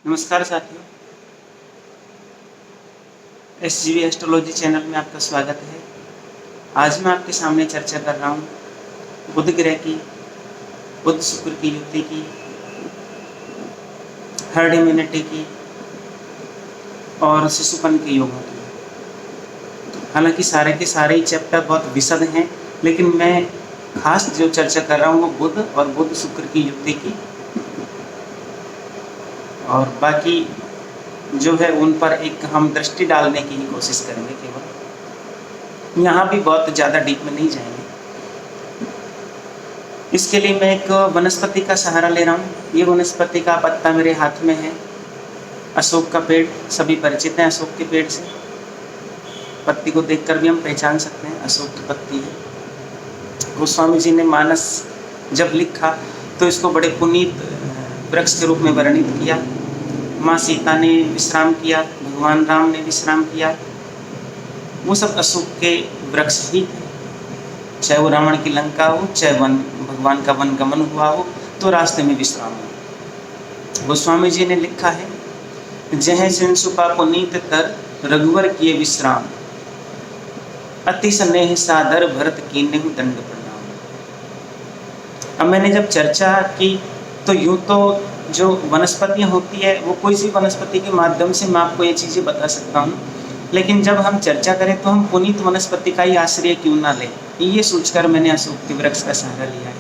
नमस्कार साथियों, SGV astrology channel में आपका स्वागत है। आज मैं आपके सामने चर्चा कर रहा हूँ बुध ग्रह की, बुध शुक्र की युति की, हर्ड इम्यूनिटी की और शिशुपन के योगों की। हालांकि सारे के सारे ही चैप्टर बहुत विशद हैं, लेकिन मैं खास जो चर्चा कर रहा हूँ वो बुध और बुध शुक्र की युति की, और बाकी जो है उन पर एक हम दृष्टि डालने की ही कोशिश करेंगे। केवल यहाँ भी बहुत ज़्यादा डीप में नहीं जाएंगे। इसके लिए मैं एक वनस्पति का सहारा ले रहा हूँ। ये वनस्पति का पत्ता मेरे हाथ में है। अशोक का पेड़, सभी परिचित हैं अशोक के पेड़ से। पत्ती को देखकर भी हम पहचान सकते हैं अशोक की पत्ती है। गोस्वामी जी ने मानस जब लिखा तो इसको बड़े पुनीत वृक्ष के रूप में वर्णित किया। माँ सीता ने विश्राम किया, भगवान राम ने विश्राम किया, वो सब अशोक के वृक्ष ही थे। चाहे वो रावण की लंका हो, चाहे भगवान का वन गमन हुआ हो, तो रास्ते में विश्राम हो। गोस्वामी जी ने लिखा है, जह सिंसुपा पुनीत तर रघुवर किए विश्राम, अति स्नेह सादर भरत कीन्हु दंड प्रणाम। अब मैंने जब चर्चा की तो यूँ तो जो वनस्पतियाँ होती है वो कोई सी वनस्पति के माध्यम से मैं आपको ये चीज़ें बता सकता हूँ, लेकिन जब हम चर्चा करें तो हम पुनीत वनस्पति का ही आश्रय क्यों ना लें, ये सोचकर मैंने अशोक के वृक्ष का सहारा लिया है।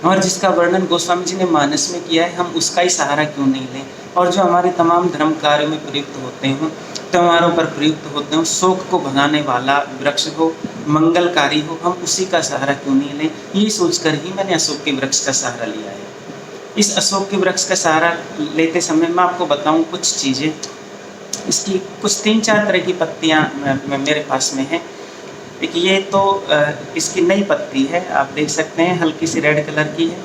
और जिसका वर्णन गोस्वामी जी ने मानस में किया है, हम उसका ही सहारा क्यों नहीं लें। और जो हमारे तमाम धर्म कार्यों में प्रयुक्त होते हों, त्योहारों पर प्रयुक्त होते हों, शोक को भगाने वाला वृक्ष हो, मंगलकारी हो, हम उसी का सहारा क्यों नहीं लें, ये सोचकर ही मैंने अशोक के वृक्ष का सहारा लिया है। इस अशोक के वृक्ष का सहारा लेते समय मैं आपको बताऊँ कुछ चीज़ें। इसकी कुछ 3-4 तरह की पत्तियाँ मेरे पास में हैं। एक ये तो इसकी नई पत्ती है, आप देख सकते हैं, हल्की सी रेड कलर की है।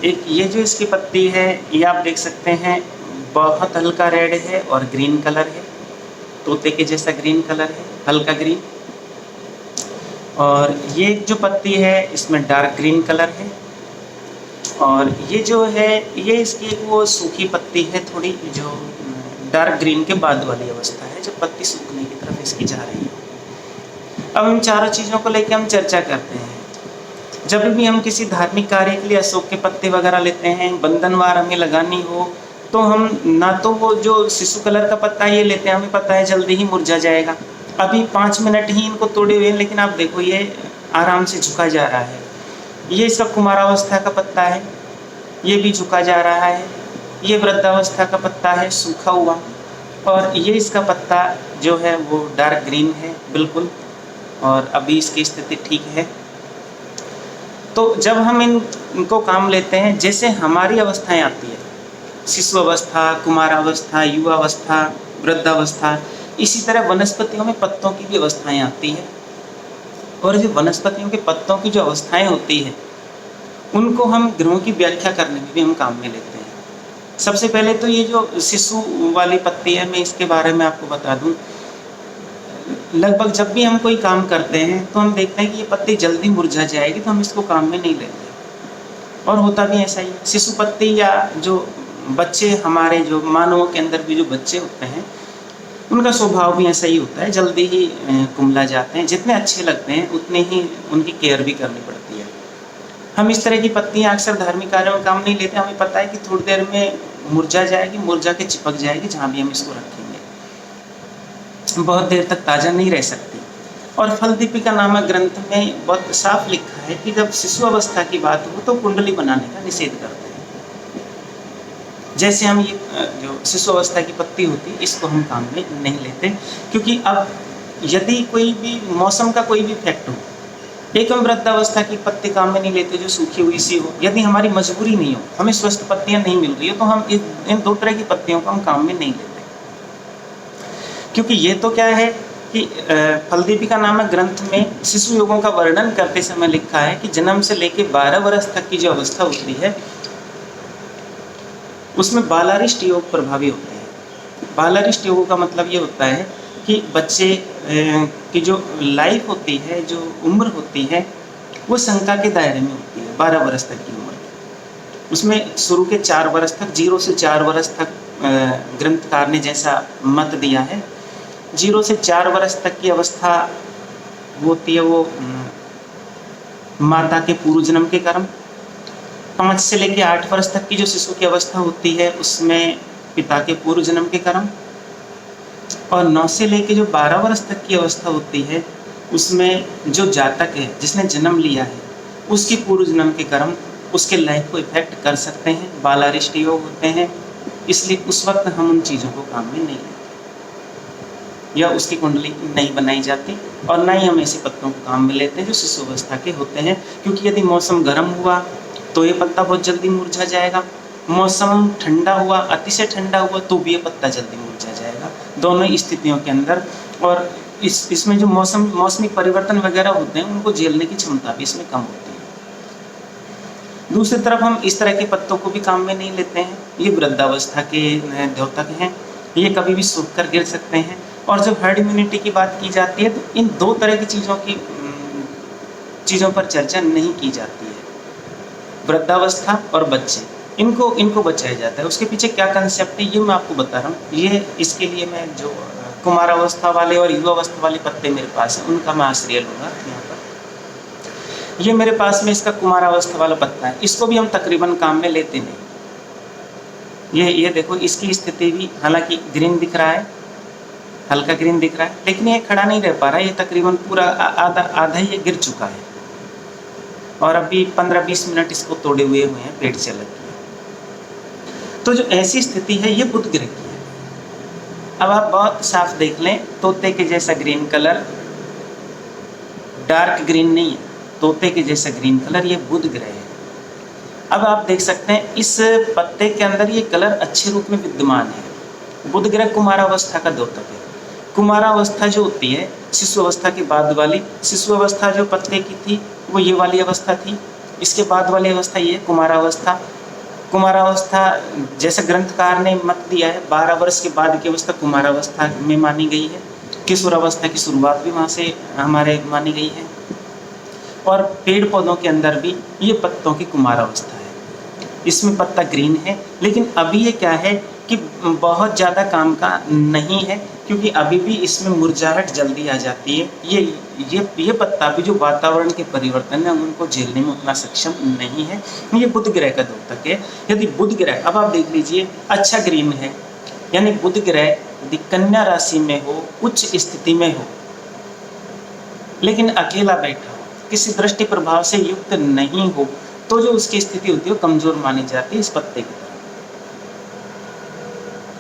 एक ये जो इसकी पत्ती है ये आप देख सकते हैं, बहुत हल्का रेड है और ग्रीन कलर है, तोते के जैसा ग्रीन कलर है, हल्का ग्रीन। और ये जो पत्ती है इसमें डार्क ग्रीन कलर है। और ये जो है ये इसकी वो सूखी पत्ती है, थोड़ी जो डार्क ग्रीन के बाद वाली अवस्था है, जब पत्ती सूखने की तरफ इसकी जा रही है। अब इन चारों चीज़ों को लेकर हम चर्चा करते हैं। जब भी हम किसी धार्मिक कार्य के लिए अशोक के पत्ते वगैरह लेते हैं, बंधनवार हमें लगानी हो, तो हम ना तो वो जो शिशु कलर का पत्ता ये लेते हैं, हमें पता है जल्दी ही मुरझा जाएगा। अभी 5 मिनट ही इनको तोड़े हुए हैं, लेकिन आप देखो ये आराम से झुका जा रहा है। ये इसका कुमारावस्था का पत्ता है, ये भी झुका जा रहा है। ये वृद्धावस्था का पत्ता है, सूखा हुआ। और ये इसका पत्ता जो है वो डार्क ग्रीन है बिल्कुल, और अभी इसकी स्थिति ठीक है। तो जब हम इनको काम लेते हैं, जैसे हमारी अवस्थाएं आती है, शिशु अवस्था, कुमारावस्था, युवावस्था, वृद्धावस्था, इसी तरह वनस्पतियों में पत्तों की भी अवस्थाएं आती है। और जो वनस्पतियों के पत्तों की जो अवस्थाएं होती है, उनको हम ग्रहों की व्याख्या करने में भी हम काम में लेते हैं। सबसे पहले तो ये जो शिशु वाली पत्ती है, मैं इसके बारे में आपको बता दूं। लगभग जब भी हम कोई काम करते हैं तो हम देखते हैं कि ये पत्ती जल्दी मुरझा जाएगी, तो हम इसको काम में नहीं लेते, और होता भी ऐसा ही। शिशु पत्ती या जो बच्चे, हमारे जो मानवों के अंदर भी जो बच्चे होते हैं, उनका स्वभाव भी ऐसा ही होता है, जल्दी ही कुम्हला जाते हैं। जितने अच्छे लगते हैं उतने ही उनकी केयर भी करनी पड़ती है। हम इस तरह की पत्तियाँ अक्सर धार्मिक कार्यों में काम नहीं लेते। हमें पता है कि थोड़ी देर में मुरझा जाएगी, मुरझा के चिपक जाएगी जहाँ भी हम इसको रखेंगे, बहुत देर तक ताज़ा नहीं रह सकती। और फल दीपिका नामक ग्रंथ में बहुत साफ लिखा है कि जब शिशु अवस्था की बात हो तो कुंडली बनाने का निषेध करते हैं। जैसे हम ये जो शिशु अवस्था की पत्ती होती है, इसको हम काम में नहीं लेते, क्योंकि अब यदि कोई भी मौसम का कोई भी इफेक्ट हो, एक हम वृद्धावस्था की पत्ती काम में नहीं लेते जो सूखी हुई सी हो। यदि हमारी मजबूरी नहीं हो, हमें स्वस्थ पत्तियां नहीं मिल रही हो, तो हम इन 2 तरह की पत्तियों को हम काम में नहीं लेते। क्योंकि ये तो क्या है कि फलदीपिका नामक ग्रंथ में शिशु योगों का वर्णन करते समय लिखा है कि जन्म से लेकर 12 वर्ष तक की जो अवस्था होती है, उसमें बालारिष्ट योग प्रभावी होते हैं। बालारिष्ट योगों का मतलब ये होता है कि बच्चे की जो लाइफ होती है, जो उम्र होती है, वो शंका के दायरे में होती है 12 वर्ष तक की उम्र। उसमें शुरू के 4 वर्ष तक, 0 से 4 वर्ष तक ग्रंथकार ने जैसा मत दिया है, 0 से 4 वर्ष तक की अवस्था होती है वो माता के पूर्व जन्म के कर्म। 5 से लेकर 8 वर्ष तक की जो शिशु की अवस्था होती है उसमें पिता के पूर्व जन्म के कर्म, और 9 से लेकर जो 12 वर्ष तक की अवस्था होती है उसमें जो जातक है जिसने जन्म लिया है उसकी पूर्व जन्म के कर्म उसके लाइफ को इफेक्ट कर सकते हैं, बालारिष्ट योग होते हैं, इसलिए उस वक्त हम उन चीज़ों को काम में नहीं लेते या उसकी कुंडली नहीं बनाई जाती, और ना ही हम ऐसे पत्तों को काम में लेते हैं जो शिशु अवस्था के होते हैं, क्योंकि यदि मौसम गर्म हुआ तो ये पत्ता बहुत जल्दी मुरझा जाएगा, मौसम ठंडा हुआ, अतिशय ठंडा हुआ तो भी ये पत्ता जल्दी मुरझा जाएगा, दोनों स्थितियों के अंदर। और इसमें जो मौसमी परिवर्तन वगैरह होते हैं उनको झेलने की क्षमता भी इसमें कम होती है। दूसरी तरफ हम इस तरह के पत्तों को भी काम में नहीं लेते हैं, ये वृद्धावस्था के द्योतक हैं, ये कभी भी सूख कर गिर सकते हैं। और जब हर्ड इम्यूनिटी की बात की जाती है तो इन 2 तरह की चीज़ों पर चर्चा नहीं की जाती है, वृद्धावस्था और बच्चे, इनको बचाया जाता है। उसके पीछे क्या कंसेप्ट है ये मैं आपको बता रहा हूँ। ये इसके लिए मैं जो कुमारावस्था वाले और युवावस्था वाले पत्ते मेरे पास हैं उनका मैं आश्रय लूँगा यहाँ पर। ये मेरे पास में इसका कुमारावस्था वाला पत्ता है, इसको भी हम तकरीबन काम में लेते नहीं। ये देखो इसकी स्थिति भी हालांकि ग्रीन दिख रहा है, हल्का ग्रीन दिख रहा है, लेकिन ये खड़ा नहीं रह पा रहा है, ये तकरीबन पूरा आधा ही गिर चुका है और अभी 15-20 मिनट इसको तोड़े हुए हैं पेट से लग के। तो जो ऐसी स्थिति है ये बुध ग्रह की है। अब आप बहुत साफ देख लें, तोते के जैसा ग्रीन कलर, डार्क ग्रीन नहीं है, तोते के जैसा ग्रीन कलर, ये बुध ग्रह है। अब आप देख सकते हैं इस पत्ते के अंदर ये कलर अच्छे रूप में विद्यमान है। बुध ग्रह कुमारावस्था का द्योतक है। कुमारावस्था जो होती है शिशु अवस्था के बाद वाली, शिशु अवस्था जो पत्ते की थी वो ये वाली अवस्था थी, इसके बाद वाली अवस्था ये कुमारावस्था। कुमारावस्था जैसे ग्रंथकार ने मत दिया है 12 वर्ष के बाद की अवस्था कुमारावस्था में मानी गई है, किशोर अवस्था की शुरुआत भी वहाँ से हमारे मानी गई है, और पेड़ पौधों के अंदर भी ये पत्तों की कुमारावस्था है। इसमें पत्ता ग्रीन है, लेकिन अभी ये क्या है कि बहुत ज़्यादा काम का नहीं है, क्योंकि अभी भी इसमें मुरझाहट जल्दी आ जाती है। ये पत्ता भी जो वातावरण के परिवर्तन है उनको झेलने में उतना सक्षम नहीं है। ये बुध ग्रह का द्योतक है। यदि बुध ग्रह, अब आप देख लीजिए, अच्छा ग्रीन है, यानी बुध ग्रह यदि कन्या राशि में हो, उच्च स्थिति में हो, लेकिन अकेला बैठा हो, किसी दृष्टि प्रभाव से युक्त नहीं हो, तो जो उसकी स्थिति होती है वो कमजोर मानी जाती है इस पत्ते की तरह।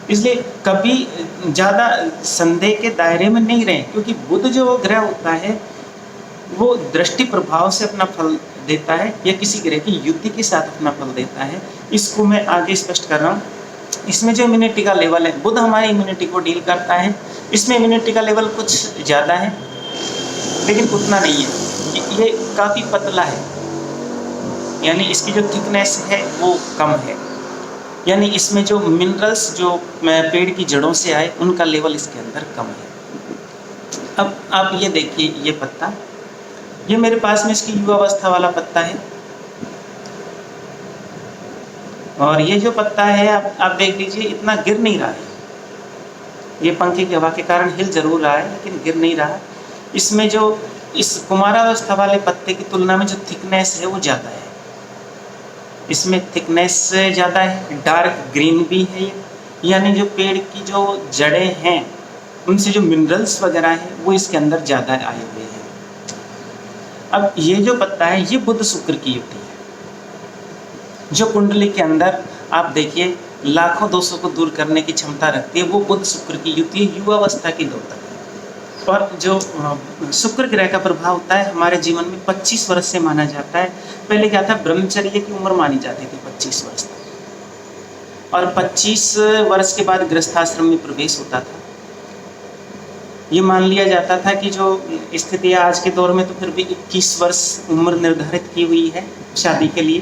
इसलिए कभी ज़्यादा संदेह के दायरे में नहीं रहें, क्योंकि बुध जो ग्रह होता है वो दृष्टि प्रभाव से अपना फल देता है या किसी ग्रह की युति के साथ अपना फल देता है। इसको मैं आगे स्पष्ट कर रहा हूँ। इसमें जो इम्यूनिटी का लेवल है, बुध हमारी इम्यूनिटी को डील करता है, इसमें इम्यूनिटी का लेवल कुछ ज़्यादा है लेकिन उतना नहीं है। ये काफ़ी पतला है, यानी इसकी जो थिकनेस है वो कम है, यानी इसमें जो मिनरल्स जो पेड़ की जड़ों से आए उनका लेवल इसके अंदर कम है। अब आप ये देखिए, ये पत्ता, ये मेरे पास में इसकी युवावस्था वाला पत्ता है, और ये जो पत्ता है आप देख लीजिए इतना गिर नहीं रहा है। ये पंखे की हवा के कारण हिल जरूर रहा है लेकिन गिर नहीं रहा। इसमें जो इस कुमारावस्था वाले पत्ते की तुलना में जो थिकनेस है वो ज़्यादा है, इसमें थिकनेस ज़्यादा है, डार्क ग्रीन भी है, यानी जो पेड़ की जो जड़ें हैं उनसे जो मिनरल्स वगैरह हैं वो इसके अंदर ज़्यादा आए हुए हैं। अब ये जो पत्ता है ये बुध शुक्र की युति है, जो कुंडली के अंदर आप देखिए लाखों दोषों को दूर करने की क्षमता रखती है, वो बुध शुक्र की युति है, युवावस्था की द्योतक है। और जो शुक्र ग्रह का प्रभाव होता है हमारे जीवन में 25 वर्ष से माना जाता है। पहले क्या था, ब्रह्मचर्य की उम्र मानी जाती थी 25 वर्ष तक, और 25 वर्ष के बाद गृहस्थाश्रम में प्रवेश होता था। ये मान लिया जाता था कि जो स्थिति है आज के दौर में तो फिर भी 21 वर्ष उम्र निर्धारित की हुई है शादी के लिए,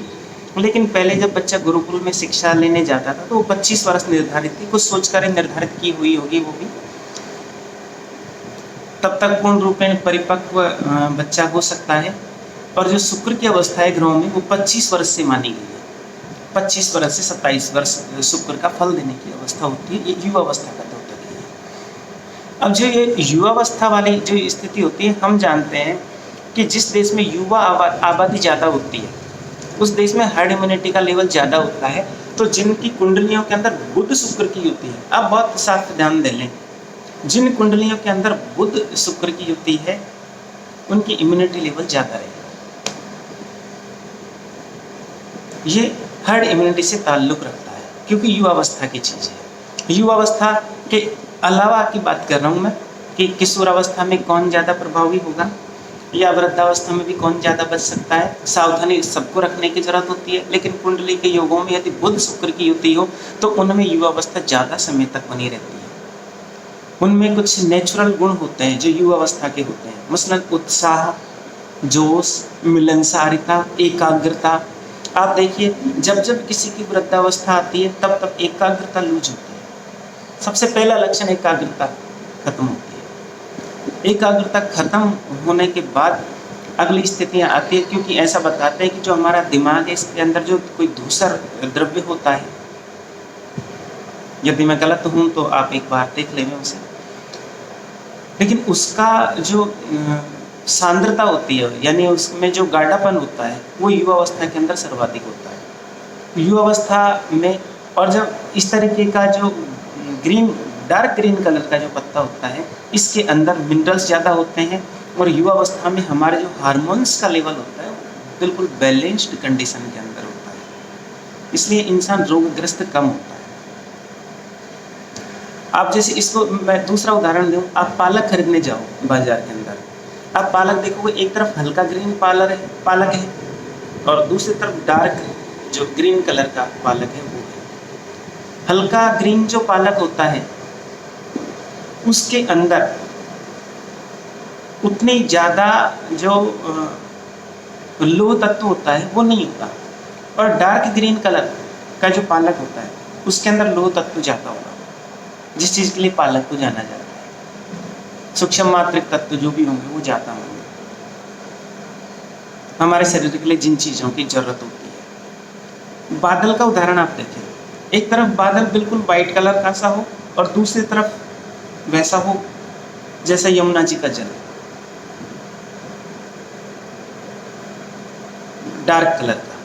लेकिन पहले जब बच्चा गुरुकुल में शिक्षा लेने जाता था तो वो 25 वर्ष निर्धारित थी, कुछ सोचकर निर्धारित की हुई होगी वो भी। तब तक पूर्ण रूप में परिपक्व बच्चा हो सकता है, और जो शुक्र की अवस्था है ग्रहों में वो 25 वर्ष से मानी गई है। 25 वर्ष से 27 वर्ष शुक्र का फल देने की अवस्था होती है। ये युवावस्था का द्योतक है। अब जो ये युवावस्था वाली जो स्थिति होती है, हम जानते हैं कि जिस देश में युवा आबादी ज़्यादा होती है उस देश में हर्ड इम्यूनिटी का लेवल ज़्यादा होता है। तो जिनकी कुंडलियों के अंदर बुध शुक्र की युति है, आप बहुत साफ ध्यान दे लें, जिन कुंडलियों के अंदर बुध शुक्र की युति है उनकी इम्यूनिटी लेवल ज़्यादा रहेगा। ये हर्ड इम्यूनिटी से ताल्लुक़ रखता है क्योंकि युवावस्था की चीज़ है। युवावस्था के अलावा की बात कर रहा हूँ मैं कि किशोरावस्था में कौन ज़्यादा प्रभावी होगा या वृद्धावस्था में भी कौन ज़्यादा बच सकता है। सावधानी सबको रखने की जरूरत होती है, लेकिन कुंडली के योगों में यदि बुध शुक्र की युति हो तो उनमें युवावस्था ज़्यादा समय तक बनी रहती है। उनमें कुछ नेचुरल गुण होते हैं जो युवावस्था के होते हैं, मसलन उत्साह, जोश, मिलनसारिता, एकाग्रता। आप देखिए जब जब किसी की वृद्धावस्था आती है तब तब एकाग्रता लूज होती है। सबसे पहला लक्षण एकाग्रता खत्म होती है। एकाग्रता खत्म होने के बाद अगली स्थितियाँ आती है, क्योंकि ऐसा बताते हैं कि जो हमारा दिमाग है इसके अंदर जो कोई दूसर द्रव्य होता है, यदि मैं गलत हूँ तो आप एक बार देख लेंगे उसे, लेकिन उसका जो सांद्रता होती है यानी उसमें जो गाढ़ापन होता है वो युवावस्था के अंदर सर्वाधिक होता है। युवावस्था में और जब इस तरीके का जो डार्क ग्रीन कलर का जो पत्ता होता है इसके अंदर मिनरल्स ज़्यादा होते हैं और युवावस्था में हमारे जो हार्मोन्स का लेवल होता है बिल्कुल बैलेंस्ड कंडीशन के अंदर होता है, इसलिए इंसान रोगग्रस्त कम होता है। आप जैसे इसको मैं दूसरा उदाहरण दूँ, आप पालक खरीदने जाओ बाजार के अंदर, आप पालक देखोगे एक तरफ हल्का ग्रीन पालक है और दूसरी तरफ डार्क जो ग्रीन कलर का पालक है वो है। हल्का ग्रीन जो पालक होता है उसके अंदर उतनी ज़्यादा जो लोह तत्व होता है वो नहीं होता, और डार्क ग्रीन कलर का जो पालक होता है उसके अंदर लोह तत्व ज़्यादा होगा, जिस चीज़ के लिए पालक को जाना जाता है। सूक्ष्म मात्रिक तत्व जो भी होंगे वो ज़्यादा होंगे हमारे शरीर के लिए जिन चीज़ों की ज़रूरत होती है। बादल का उदाहरण आप देखें, एक तरफ बादल बिल्कुल वाइट कलर का सा हो और दूसरी तरफ वैसा हो जैसा यमुना जी का जल, डार्क कलर का,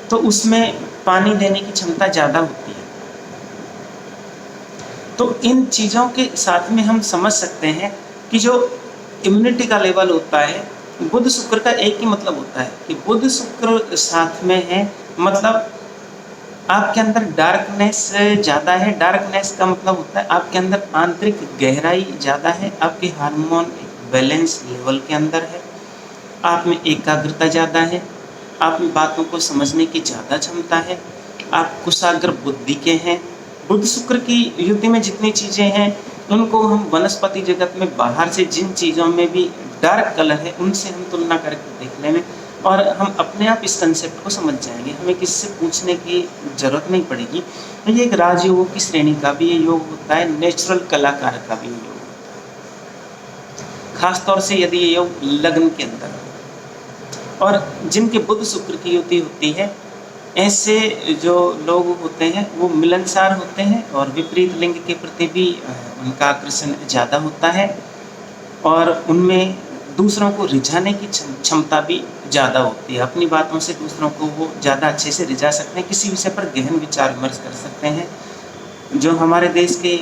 तो उसमें पानी देने की क्षमता ज़्यादा होती है। तो इन चीज़ों के साथ में हम समझ सकते हैं कि जो इम्यूनिटी का लेवल होता है बुध शुक्र का एक ही मतलब होता है कि बुध शुक्र साथ में है, मतलब आपके अंदर डार्कनेस ज़्यादा है। डार्कनेस का मतलब होता है आपके अंदर आंतरिक गहराई ज़्यादा है, आपके हार्मोन बैलेंस लेवल के अंदर है, आप में एकाग्रता ज़्यादा है, आप में बातों को समझने की ज़्यादा क्षमता है, आप कुशाग्र बुद्धि के हैं। बुध शुक्र की युति में जितनी चीज़ें हैं उनको हम वनस्पति जगत में बाहर से जिन चीज़ों में भी डार्क कलर है उनसे हम तुलना करके देख लेंगे और हम अपने आप इस कंसेप्ट को समझ जाएंगे, हमें किससे पूछने की ज़रूरत नहीं पड़ेगी। ये एक राजयोग की श्रेणी का भी ये योग होता है, नेचुरल कलाकार का भी योग होता है, खासतौर से यदि ये योग लग्न के अंदर हो। और जिनके बुध शुक्र की युति होती है ऐसे जो लोग होते हैं वो मिलनसार होते हैं और विपरीत लिंग के प्रति भी उनका आकर्षण ज़्यादा होता है और उनमें दूसरों को रिझाने की क्षमता भी ज़्यादा होती है। अपनी बातों से दूसरों को वो ज़्यादा अच्छे से रिझा सकते हैं, किसी विषय पर गहन विचार विमर्श कर सकते हैं। जो हमारे देश के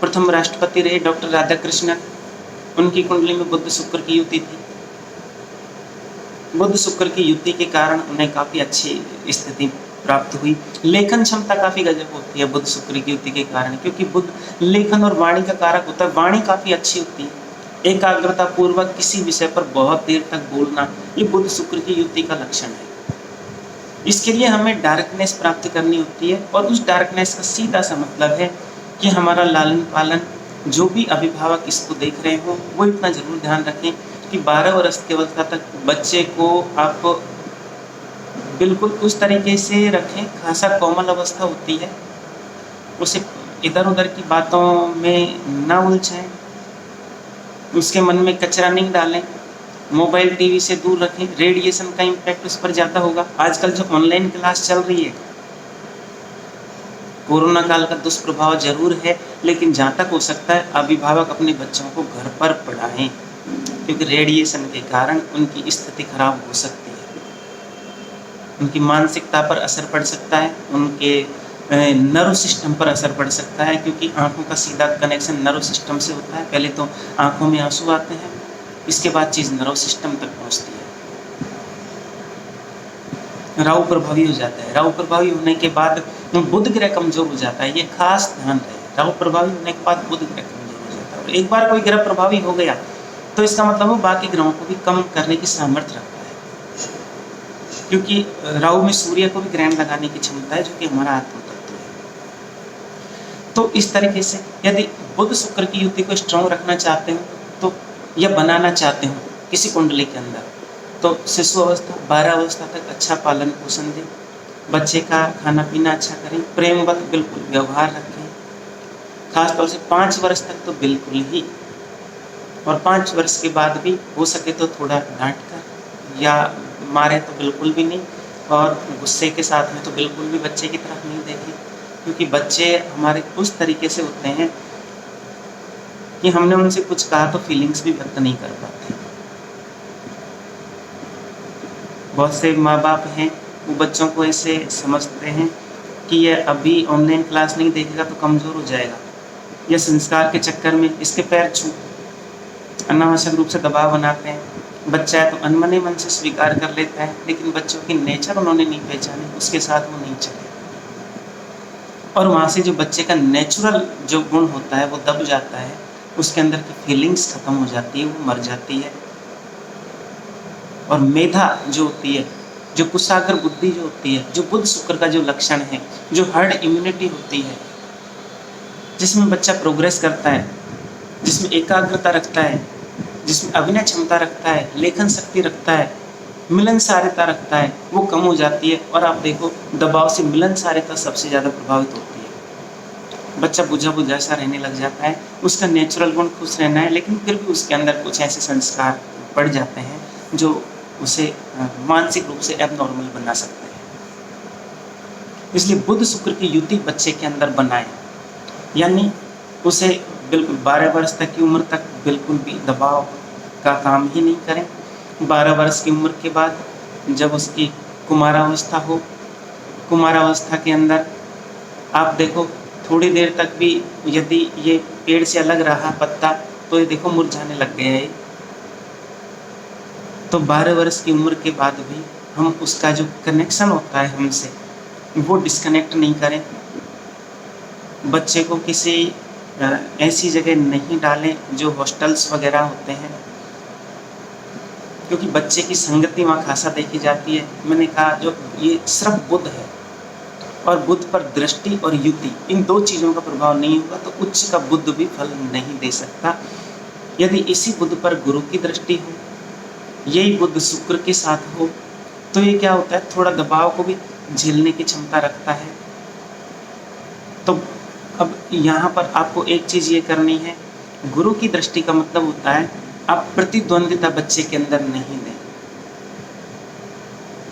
प्रथम राष्ट्रपति रहे डॉक्टर राधाकृष्णन, उनकी कुंडली में बुध शुक्र की युति थी। बुध शुक्र की युति के कारण उन्हें काफ़ी अच्छी स्थिति प्राप्त हुई। लेखन क्षमता काफ़ी गजब होती है बुध शुक्र की युति के कारण, क्योंकि बुध लेखन और वाणी का कारक होता है। वाणी काफ़ी अच्छी होती है, एकाग्रता पूर्वक किसी विषय पर बहुत देर तक बोलना, ये बुध शुक्र की युति का लक्षण है। इसके लिए हमें डार्कनेस प्राप्त करनी होती है और उस डार्कनेस का सीधा सा मतलब है कि हमारा लालन पालन, जो भी अभिभावक इसको देख रहे हो वो इतना ज़रूर ध्यान रखें कि 12 वर्ष की अवस्था तक बच्चे को आप बिल्कुल उस तरीके से रखें, खासा कोमल अवस्था होती है, उसे इधर उधर की बातों में ना उलझें, उसके मन में कचरा नहीं डालें, मोबाइल टीवी से दूर रखें, रेडिएशन का इम्पैक्ट उस पर ज़्यादा होगा। आजकल जो ऑनलाइन क्लास चल रही है, कोरोना काल का दुष्प्रभाव जरूर है, लेकिन जहाँ तक हो सकता है अभिभावक अपने बच्चों को घर पर पढ़ाएं, क्योंकि रेडिएशन के कारण उनकी स्थिति खराब हो सकती है, उनकी मानसिकता पर असर पड़ सकता है, उनके नर्व सिस्टम पर असर पड़ सकता है, क्योंकि आंखों का सीधा कनेक्शन नर्व सिस्टम से होता है। पहले तो आंखों में आंसू आते हैं, इसके बाद चीज़ नर्व सिस्टम तक पहुँचती है। राहु प्रभावी हो जाता है। राहु प्रभावी होने के बाद बुध ग्रह कमजोर हो जाता है, ये खास ध्यान रहे। राहु प्रभावी होने के बाद बुध ग्रह कमजोर हो जाता है, और एक बार कोई ग्रह प्रभावी हो गया तो इसका मतलब वो बाकी ग्रहों को भी कम करने की सामर्थ्य रखता है, क्योंकि राहु में सूर्य को भी ग्रहण लगाने की क्षमता है, जो कि हमारा आत्म तत्व है। तो इस तरीके से यदि बुध शुक्र की युति को स्ट्रॉन्ग रखना चाहते हो तो, या बनाना चाहते हो किसी कुंडली के अंदर, तो शिशु अवस्था 12 अवस्था तक अच्छा पालन पोषण दें, बच्चे का खाना पीना अच्छा करें, प्रेमवत बिल्कुल व्यवहार रखें, खासतौर से 5 वर्ष तक तो बिल्कुल ही, और 5 वर्ष के बाद भी हो सके तो थोड़ा डांट कर, या मारे तो बिल्कुल भी नहीं, और गुस्से के साथ में तो बिल्कुल भी बच्चे की तरफ नहीं देखें, क्योंकि बच्चे हमारे उस तरीके से होते हैं कि हमने उनसे कुछ कहा तो फीलिंग्स भी व्यक्त नहीं कर पाते। बहुत से माँ बाप हैं वो बच्चों को ऐसे समझते हैं कि ये अभी ऑनलाइन क्लास नहीं देखेगा तो कमज़ोर हो जाएगा, या संस्कार के चक्कर में इसके पैर छू अनावश्यक रूप से दबाव बनाते हैं। बच्चा है तो अनमने मन से स्वीकार कर लेता है, लेकिन बच्चों की नेचर उन्होंने नहीं पहचानी, उसके साथ वो नहीं चले, और वहाँ से जो बच्चे का नेचुरल जो गुण होता है वो दब जाता है, उसके अंदर की फीलिंग्स खत्म हो जाती है, वो मर जाती है। और मेधा जो होती है, जो कुशाग्र बुद्धि जो होती है, जो बुध शुक्र का जो लक्षण है, जो हर्ड इम्यूनिटी होती है, जिसमें बच्चा प्रोग्रेस करता है, जिसमें एकाग्रता रखता है, जिसमें अभिनय क्षमता रखता है, लेखन शक्ति रखता है, मिलनसारिता रखता है, वो कम हो जाती है। और आप देखो दबाव से मिलनसारिता सबसे ज़्यादा प्रभावित होती है। बच्चा बुझा बुझा सा रहने लग जाता है, उसका नेचुरल गुण खुश रहना है, लेकिन फिर भी उसके अंदर कुछ ऐसे संस्कार पड़ जाते हैं जो उसे मानसिक रूप से एबनॉर्मल बना सकते हैं। इसलिए बुध शुक्र की युति बच्चे के अंदर बनाए, यानी उसे बिल्कुल 12 वर्ष तक की उम्र तक बिल्कुल भी दबाव का काम ही नहीं करें। 12 वर्ष की उम्र के बाद जब उसकी कुमारावस्था हो, कुमारावस्था के अंदर आप देखो थोड़ी देर तक भी यदि ये पेड़ से अलग रहा पत्ता, तो ये देखो मुरझाने लग गया है। तो 12 वर्ष की उम्र के बाद भी हम उसका जो कनेक्शन होता है हमसे, वो डिस्कनेक्ट नहीं करें। बच्चे को किसी ऐसी जगह नहीं डालें जो हॉस्टल्स वगैरह होते हैं, क्योंकि बच्चे की संगति वहाँ खासा देखी जाती है। मैंने कहा जो ये सिर्फ बुध है, और बुध पर दृष्टि और युति, इन दो चीज़ों का प्रभाव नहीं होगा तो उच्च का बुध भी फल नहीं दे सकता। यदि इसी बुध पर गुरु की दृष्टि हो, यही बुध शुक्र के साथ हो, तो ये क्या होता है, थोड़ा दबाव को भी झेलने की क्षमता रखता है। तो अब यहाँ पर आपको एक चीज़ ये करनी है, गुरु की दृष्टि का मतलब होता है आप प्रतिद्वंदिता बच्चे के अंदर नहीं दें।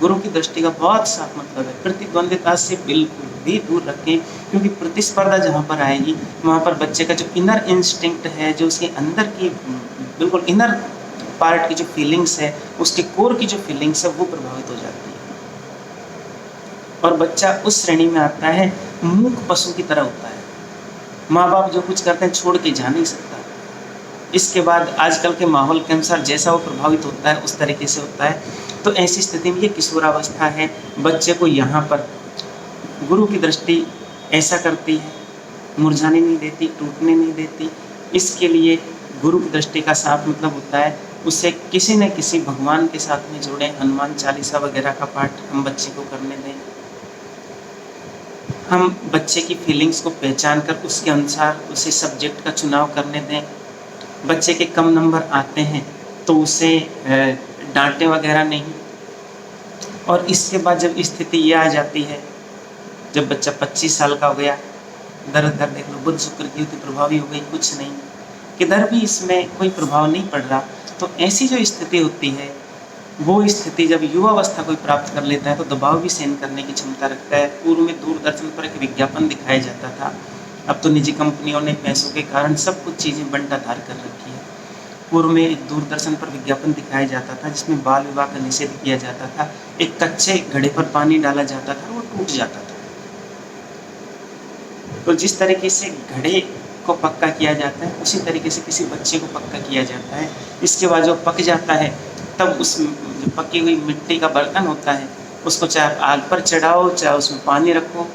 गुरु की दृष्टि का बहुत साफ मतलब है प्रतिद्वंदिता से बिल्कुल भी दूर रखें, क्योंकि प्रतिस्पर्धा जहाँ पर आएगी वहाँ पर बच्चे का जो इनर इंस्टिंक्ट है, जो उसके अंदर की बिल्कुल इनर पार्ट की जो फीलिंग्स है, उसके कोर की जो फीलिंग्स है, वो प्रभावित हो जाती है, और बच्चा उस श्रेणी में आता है मूक पशु की तरह होता है। माँ बाप जो कुछ करते हैं छोड़ के जा नहीं सकता। इसके बाद आजकल के माहौल के अनुसार जैसा वो प्रभावित होता है उस तरीके से होता है। तो ऐसी स्थिति में ये किशोरावस्था है, बच्चे को यहाँ पर गुरु की दृष्टि ऐसा करती है, मुरझाने नहीं देती, टूटने नहीं देती। इसके लिए गुरु की दृष्टि का साफ मतलब होता है उसे किसी न किसी भगवान के साथ में जोड़ें, हनुमान चालीसा वगैरह का पाठ हम बच्चे को करने दें। हम बच्चे की फीलिंग्स को पहचान कर उसके अनुसार उसे सब्जेक्ट का चुनाव करने दें। बच्चे के कम नंबर आते हैं तो उसे डांटे वगैरह नहीं। और इसके बाद जब स्थिति ये आ जाती है, जब बच्चा 25 साल का हो गया, इधर उधर देख लो बुध शुक्र की युति प्रभावी हो गई, कुछ नहीं, किधर भी इसमें कोई प्रभाव नहीं पड़ रहा, तो ऐसी जो स्थिति होती है, वो स्थिति जब युवावस्था कोई प्राप्त कर लेता है तो दबाव भी सहन करने की क्षमता रखता है। पूर्व में दूरदर्शन पर एक विज्ञापन दिखाया जाता था, अब तो निजी कंपनियों ने पैसों के कारण सब कुछ चीज़ें बंटाधार कर रखी है। पूर्व में एक दूरदर्शन पर विज्ञापन दिखाया जाता था जिसमें बाल विवाह का निषेध किया जाता था। एक कच्चे घड़े पर पानी डाला जाता था, वो टूट जाता था। तो जिस तरीके से घड़े को पक्का किया जाता है, उसी तरीके से किसी बच्चे को पक्का किया जाता है। इसके बाद जो पक जाता है, तब उस जो पकी हुई मिट्टी का बर्तन होता है, उसको चाहे आग पर चढ़ाओ, चाहे उसमें पानी रखो।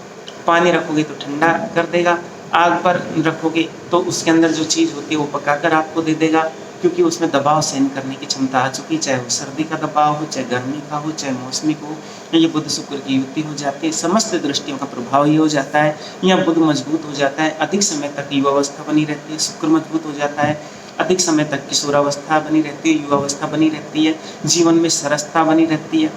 पानी रखोगे तो ठंडा कर देगा, आग पर रखोगे तो उसके अंदर जो चीज़ होती है वो पकाकर आपको दे देगा, क्योंकि उसमें दबाव सहन करने की क्षमता आ चुकी, चाहे वो सर्दी का दबाव हो, चाहे गर्मी का हो, चाहे मौसमी को हो। ये बुध शुक्र की युति हो जाती है, समस्त दृष्टियों का प्रभाव ये हो जाता है। यहाँ बुध मजबूत हो जाता है, अधिक समय तक युवावस्था बनी रहती है। शुक्र मजबूत हो जाता है, अधिक समय तक किशोरावस्था बनी रहती है, युवावस्था बनी रहती है, जीवन में सरसता बनी रहती है,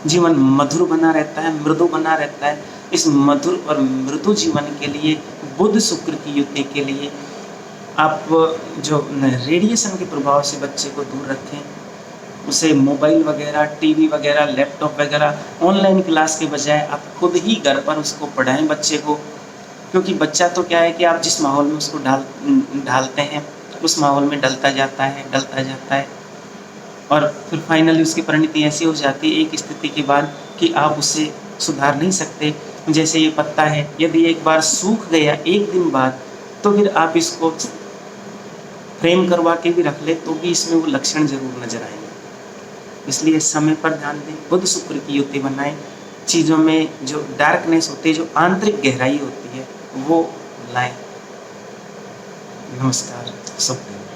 जीवन मधुर बना रहता है, मृदु बना रहता है। इस मधुर और मृदु जीवन के लिए, बुध शुक्र की युति के लिए आप जो रेडिएशन के प्रभाव से बच्चे को दूर रखें, उसे मोबाइल वगैरह, टीवी वगैरह, लैपटॉप वगैरह, ऑनलाइन क्लास के बजाय आप खुद ही घर पर उसको पढ़ाएं बच्चे को। क्योंकि बच्चा तो क्या है कि आप जिस माहौल में उसको ढालते हैं, उस माहौल में डलता जाता है और फिर फाइनली उसकी परिणति ऐसी हो जाती है एक स्थिति के बाद कि आप उसे सुधार नहीं सकते। जैसे ये पत्ता है, यदि एक बार सूख गया एक दिन बाद, तो फिर आप इसको फ्रेम करवा के भी रख ले तो भी इसमें वो लक्षण जरूर नजर आएंगे। इसलिए समय पर ध्यान दें, बुध शुक्र की युति बनाएं, चीज़ों में जो डार्कनेस होती है, जो आंतरिक गहराई होती है, वो लाएं। नमस्कार, शुभ दिन।